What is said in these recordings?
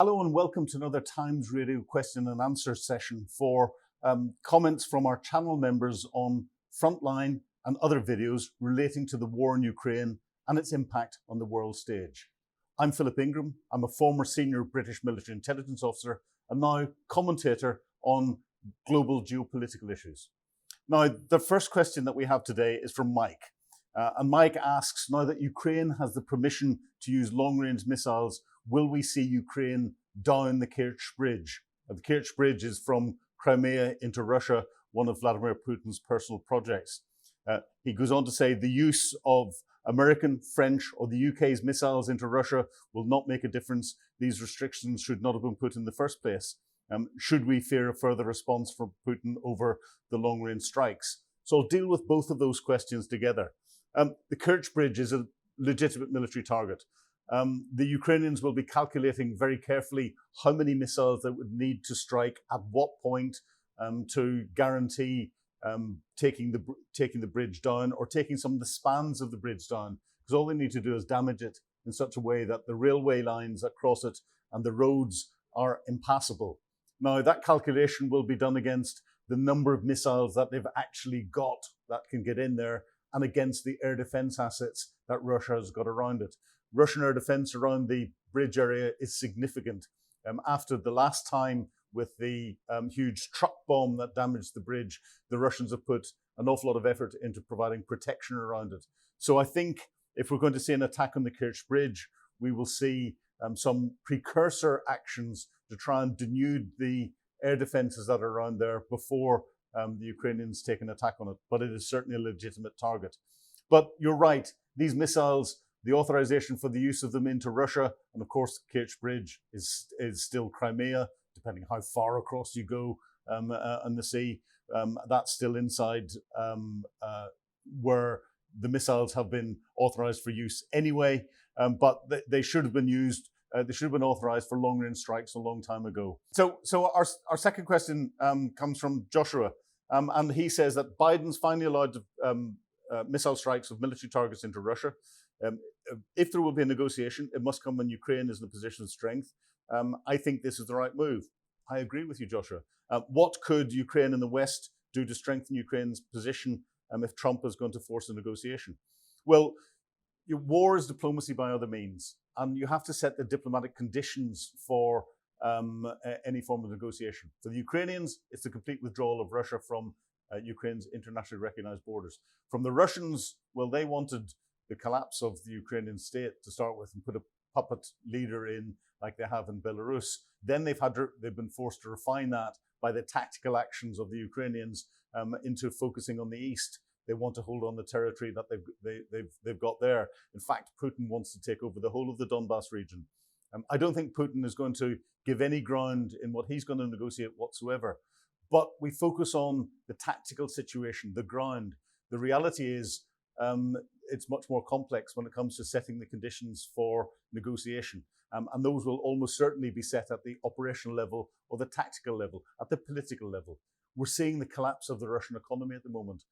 Hello and welcome to another Times Radio question and answer session for comments from our channel members on Frontline and other videos relating to the war in Ukraine and its impact on the world stage. I'm Philip Ingram. I'm a former senior British military intelligence officer and now commentator on global geopolitical issues. Now, the first question that we have today is from Mike. And Mike asks, now that Ukraine has the permission to use long-range missiles, will we see Ukraine down the Kerch Bridge? The Kerch Bridge is from Crimea into Russia, one of Vladimir Putin's personal projects. He goes on to say the use of American, French or the UK's missiles into Russia will not make a difference. These restrictions should not have been put in the first place. Should we fear a further response from Putin over the long-range strikes? So I'll deal with both of those questions together. The Kerch Bridge is a legitimate military target. The Ukrainians will be calculating very carefully how many missiles they would need to strike at what point to guarantee taking the bridge down or taking some of the spans of the bridge down, because all they need to do is damage it in such a way that the railway lines that cross it and the roads are impassable. Now, that calculation will be done against the number of missiles that they've actually got that can get in there and against the air defense assets that Russia has got around it. Russian air defense around the bridge area is significant. After the last time with the huge truck bomb that damaged the bridge, the Russians have put an awful lot of effort into providing protection around it. So I think if we're going to see an attack on the Kerch Bridge, we will see some precursor actions to try and denude the air defenses that are around there before the Ukrainians take an attack on it. But it is certainly a legitimate target. But you're right, these missiles, the authorization for the use of them into Russia, and of course the Kerch Bridge is still Crimea, depending how far across you go on the sea. That's still inside where the missiles have been authorized for use anyway, but they should have been used. They should have been authorized for long-range strikes a long time ago. So our second question comes from Joshua, and he says that Biden's finally allowed missile strikes of military targets into Russia. If there will be a negotiation, it must come when Ukraine is in a position of strength. I think this is the right move. I agree with you, Joshua. What could Ukraine and the West do to strengthen Ukraine's position if Trump is going to force a negotiation? Well, war is diplomacy by other means, and you have to set the diplomatic conditions for any form of negotiation. For the Ukrainians, it's the complete withdrawal of Russia from Ukraine's internationally recognized borders. From the Russians, well, they wanted the collapse of the Ukrainian state to start with and put a puppet leader in like they have in Belarus. Then they've been forced to refine that by the tactical actions of the Ukrainians into focusing on the east. They want to hold on the territory that they've got there. In fact, Putin wants to take over the whole of the Donbas region. I don't think Putin is going to give any ground in what he's going to negotiate whatsoever. But we focus on the tactical situation, the ground. The reality is it's much more complex when it comes to setting the conditions for negotiation. And those will almost certainly be set at the operational level or the tactical level, at the political level. We're seeing the collapse of the Russian economy at the moment.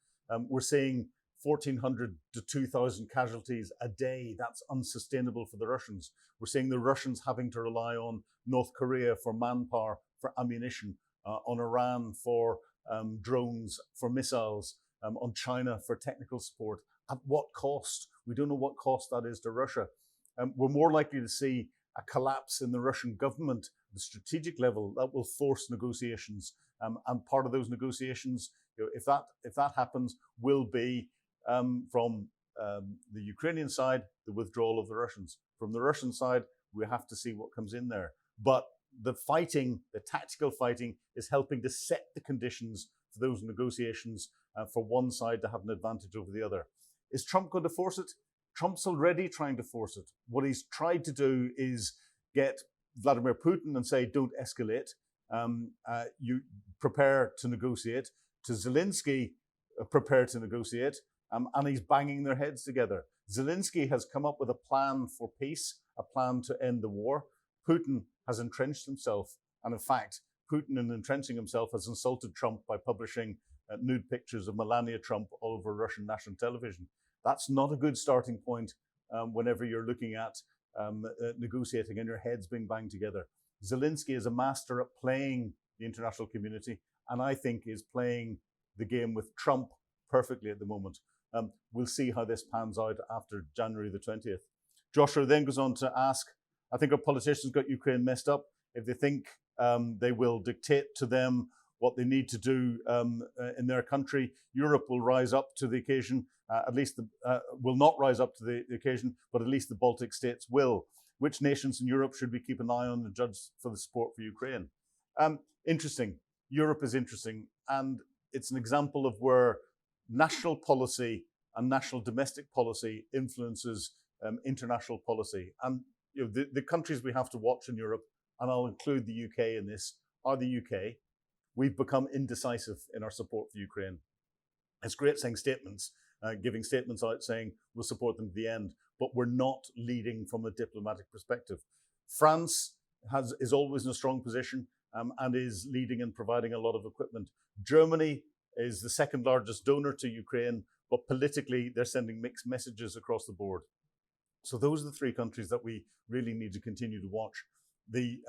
We're seeing 1,400 to 2,000 casualties a day. That's unsustainable for the Russians. We're seeing the Russians having to rely on North Korea for manpower, for ammunition, on Iran for drones, for missiles, on China for technical support. At what cost? We don't know what cost that is to Russia. We're more likely to see a collapse in the Russian government, the strategic level, that will force negotiations. And part of those negotiations, if that happens, will be from the Ukrainian side, the withdrawal of the Russians. From the Russian side, we have to see what comes in there. But the fighting, the tactical fighting, is helping to set the conditions for those negotiations for one side to have an advantage over the other. Is Trump going to force it? Trump's already trying to force it. What he's tried to do is get Vladimir Putin and say, don't escalate. You prepare to negotiate. To Zelensky, prepare to negotiate. And he's banging their heads together. Zelensky has come up with a plan for peace, a plan to end the war. Putin has entrenched himself. And in fact, Putin, in entrenching himself, has insulted Trump by publishing nude pictures of Melania Trump all over Russian national television. That's not a good starting point whenever you're looking at negotiating and your heads being banged together. Zelensky is a master at playing the international community, and I think is playing the game with Trump perfectly at the moment. We'll see how this pans out after January the 20th. Joshua then goes on to ask, I think our politicians got Ukraine messed up. If they think they will dictate to them what they need to do in their country, Europe will rise up to the occasion. Will not rise up to the occasion, but at least the Baltic states will. Which nations in Europe should we keep an eye on and judge for the support for Ukraine? Interesting. Europe is interesting, and it's an example of where national policy and national domestic policy influences international policy. And the countries we have to watch in Europe, and I'll include the UK in this, are the UK. We've become indecisive in our support for Ukraine. It's great saying statements, giving statements out saying we'll support them to the end, but we're not leading from a diplomatic perspective. France is always in a strong position and is leading and providing a lot of equipment. Germany is the second largest donor to Ukraine, but politically they're sending mixed messages across the board. So those are the three countries that we really need to continue to watch. The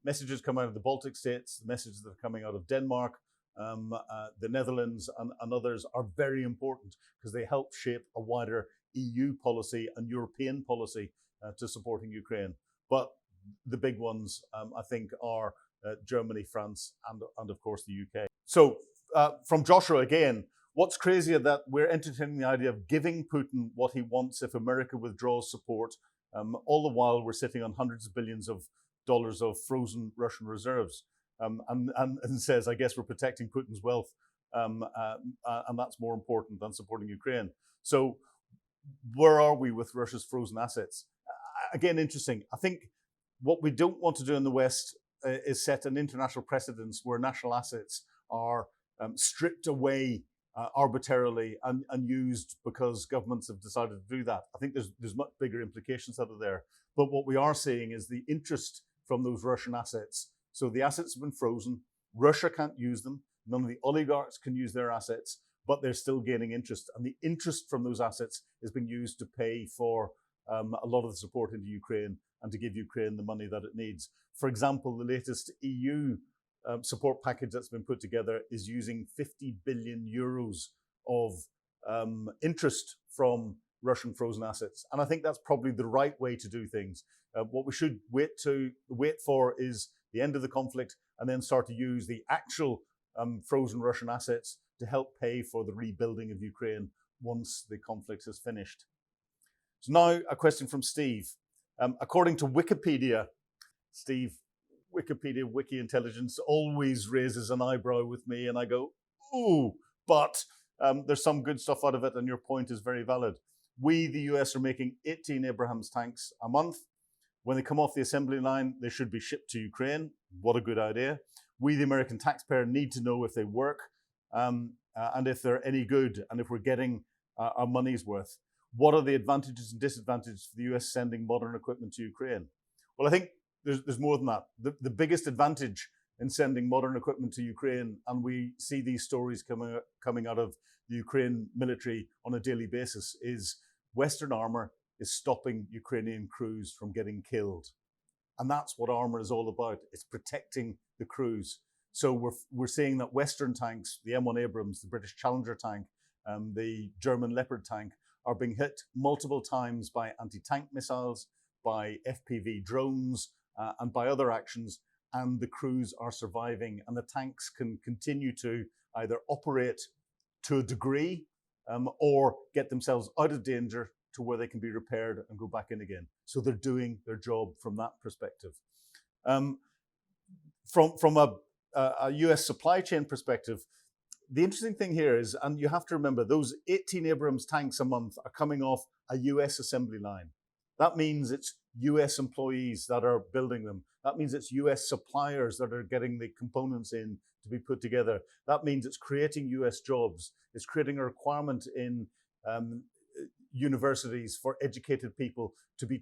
messages come out of the Baltic states, the messages that are coming out of Denmark, the Netherlands and others are very important because they help shape a wider EU policy and European policy to supporting Ukraine. But the big ones, I think, are Germany, France, and of course the UK. So from Joshua again, what's crazier that we're entertaining the idea of giving Putin what he wants if America withdraws support, all the while we're sitting on hundreds of billions of dollars of frozen Russian reserves. And says, I guess we're protecting Putin's wealth, and that's more important than supporting Ukraine. So where are we with Russia's frozen assets? Again, interesting. I think what we don't want to do in the West is set an international precedence where national assets are stripped away arbitrarily and used because governments have decided to do that. I think there's much bigger implications out of there. But what we are seeing is the interest from those Russian assets. So the assets have been frozen. Russia can't use them. None of the oligarchs can use their assets, but they're still gaining interest. And the interest from those assets is being used to pay for a lot of the support into Ukraine and to give Ukraine the money that it needs. For example, the latest EU support package that's been put together is using 50 billion euros of interest from Russian frozen assets. And I think that's probably the right way to do things. What we should wait for is the end of the conflict and then start to use the actual frozen Russian assets to help pay for the rebuilding of Ukraine once the conflict is finished. So now a question from Steve. According to Wikipedia, Steve, Wikipedia Wiki Intelligence always raises an eyebrow with me and I go, ooh, but there's some good stuff out of it and your point is very valid. We, the US, are making 18 Abrams tanks a month. When they come off the assembly line, they should be shipped to Ukraine. What a good idea. We, the American taxpayer, need to know if they work and if they're any good and if we're getting our money's worth. What are the advantages and disadvantages for the US sending modern equipment to Ukraine? Well, I think there's more than that. The biggest advantage in sending modern equipment to Ukraine, and we see these stories coming out of the Ukraine military on a daily basis, is Western armor is stopping Ukrainian crews from getting killed. And that's what armor is all about. It's protecting the crews. So we're seeing that Western tanks, the M1 Abrams, the British Challenger tank, the German Leopard tank, are being hit multiple times by anti-tank missiles, by FPV drones, and by other actions, and the crews are surviving. And the tanks can continue to either operate to a degree or get themselves out of danger to where they can be repaired and go back in again. So they're doing their job from that perspective. From a US supply chain perspective, the interesting thing here is, and you have to remember, those 18 Abrams tanks a month are coming off a US assembly line. That means it's US employees that are building them. That means it's US suppliers that are getting the components in to be put together. That means it's creating US jobs. It's creating a requirement in universities for educated people to be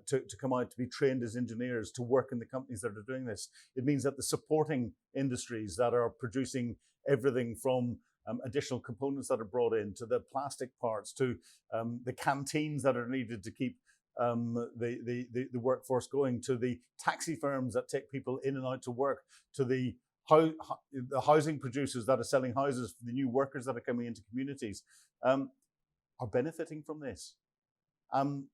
to come out to be trained as engineers to work in the companies that are doing this. It means that the supporting industries that are producing everything from additional components that are brought in to the plastic parts to the canteens that are needed to keep the workforce going, to the taxi firms that take people in and out to work, to the housing producers that are selling houses for the new workers that are coming into communities, are benefiting from this. And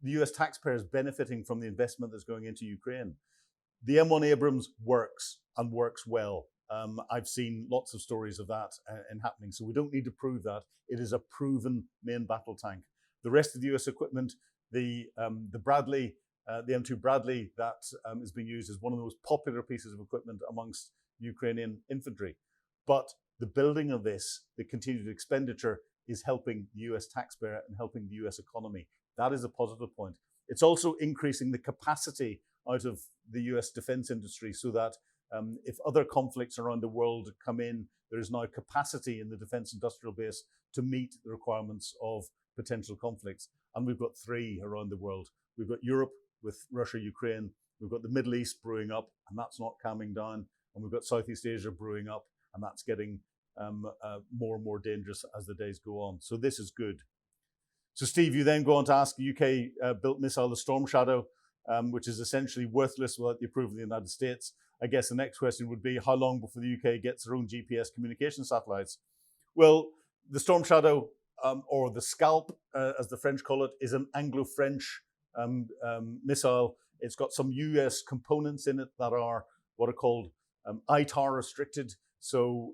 the US taxpayers benefiting from the investment that's going into Ukraine. The M1 Abrams works, and works well. I've seen lots of stories of that in happening, so we don't need to prove that. It is a proven main battle tank. The rest of the US equipment, the Bradley, the M2 Bradley that is being used, is one of the most popular pieces of equipment amongst Ukrainian infantry. But the building of this, the continued expenditure, is helping the US taxpayer and helping the US economy. That is a positive point. It's also increasing the capacity out of the US defense industry, so that if other conflicts around the world come in, there is now capacity in the defense industrial base to meet the requirements of potential conflicts. And we've got three around the world. We've got Europe with Russia, Ukraine. We've got the Middle East brewing up, and that's not calming down. And we've got Southeast Asia brewing up, and that's getting more and more dangerous as the days go on. So this is good. So Steve, you then go on to ask, a UK built missile, the Storm Shadow, which is essentially worthless without the approval of the United States. I guess the next question would be, how long before the UK gets their own GPS communication satellites? Well, the Storm Shadow, or the Scalp, as the French call it, is an Anglo-French missile. It's got some US components in it that are what are called ITAR restricted. So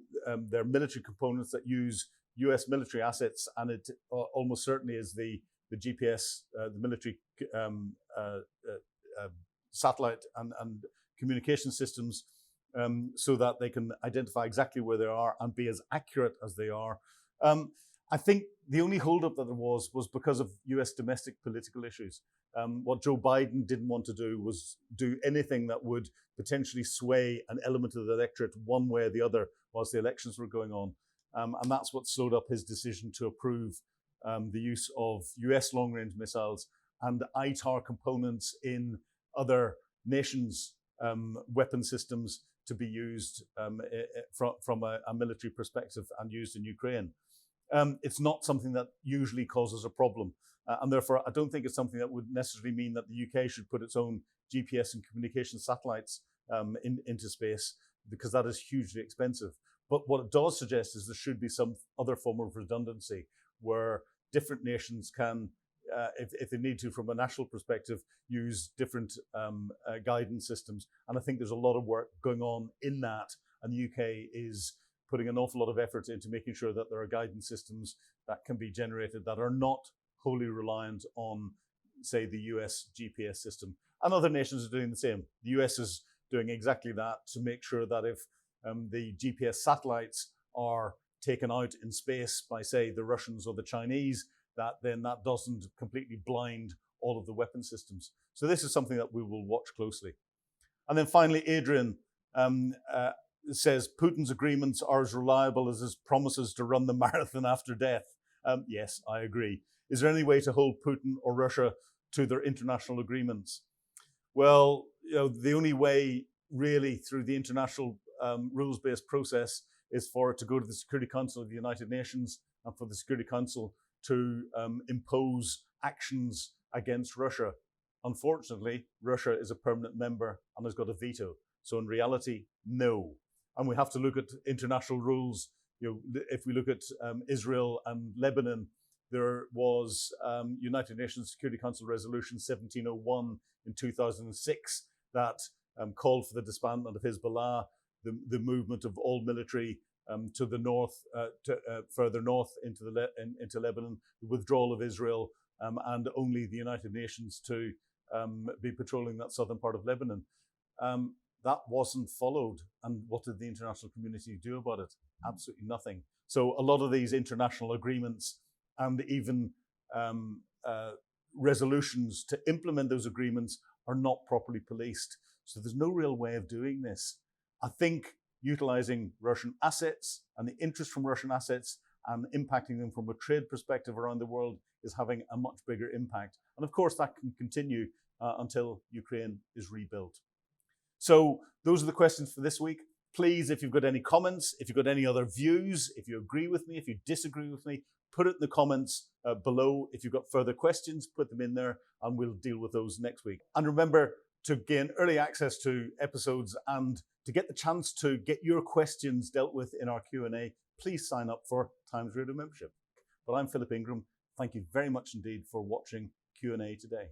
they're military components that use US military assets, and it almost certainly is the GPS, the military satellite and communication systems, so that they can identify exactly where they are and be as accurate as they are. I think the only holdup that there was because of US domestic political issues. What Joe Biden didn't want to do was do anything that would potentially sway an element of the electorate one way or the other whilst the elections were going on. And that's what slowed up his decision to approve the use of US long-range missiles and ITAR components in other nations' weapon systems to be used from a military perspective and used in Ukraine. It's not something that usually causes a problem. And therefore, I don't think it's something that would necessarily mean that the UK should put its own GPS and communication satellites into space, because that is hugely expensive. But what it does suggest is there should be some other form of redundancy where different nations can, if they need to from a national perspective, use different guidance systems. And I think there's a lot of work going on in that. And the UK is putting an awful lot of effort into making sure that there are guidance systems that can be generated that are not wholly reliant on, say, the US GPS system. And other nations are doing the same. The US is doing exactly that to make sure that if the GPS satellites are taken out in space by, say, the Russians or the Chinese, then that doesn't completely blind all of the weapon systems. So this is something that we will watch closely. And then finally, Adrian says, Putin's agreements are as reliable as his promises to run the marathon after death. Yes, I agree. Is there any way to hold Putin or Russia to their international agreements? Well, the only way really through the international rules-based process is for it to go to the Security Council of the United Nations and for the Security Council to impose actions against Russia. Unfortunately, Russia is a permanent member and has got a veto. So in reality, no. And we have to look at international rules. If we look at Israel and Lebanon, there was United Nations Security Council Resolution 1701 in 2006 that called for the disbandment of Hezbollah, the movement of all military to the north, further north into Lebanon, the withdrawal of Israel, and only the United Nations to be patrolling that southern part of Lebanon. That wasn't followed. And what did the international community do about it? Absolutely nothing. So a lot of these international agreements and even resolutions to implement those agreements are not properly policed. So there's no real way of doing this. I think utilizing Russian assets and the interest from Russian assets and impacting them from a trade perspective around the world is having a much bigger impact. And of course, that can continue until Ukraine is rebuilt. So those are the questions for this week. Please, if you've got any comments, if you've got any other views, if you agree with me, if you disagree with me, put it in the comments below. If you've got further questions, put them in there and we'll deal with those next week. And remember to gain early access to episodes and to get the chance to get your questions dealt with in our Q&A, please sign up for Times Radio membership. But I'm Philip Ingram. Thank you very much indeed for watching Q&A today.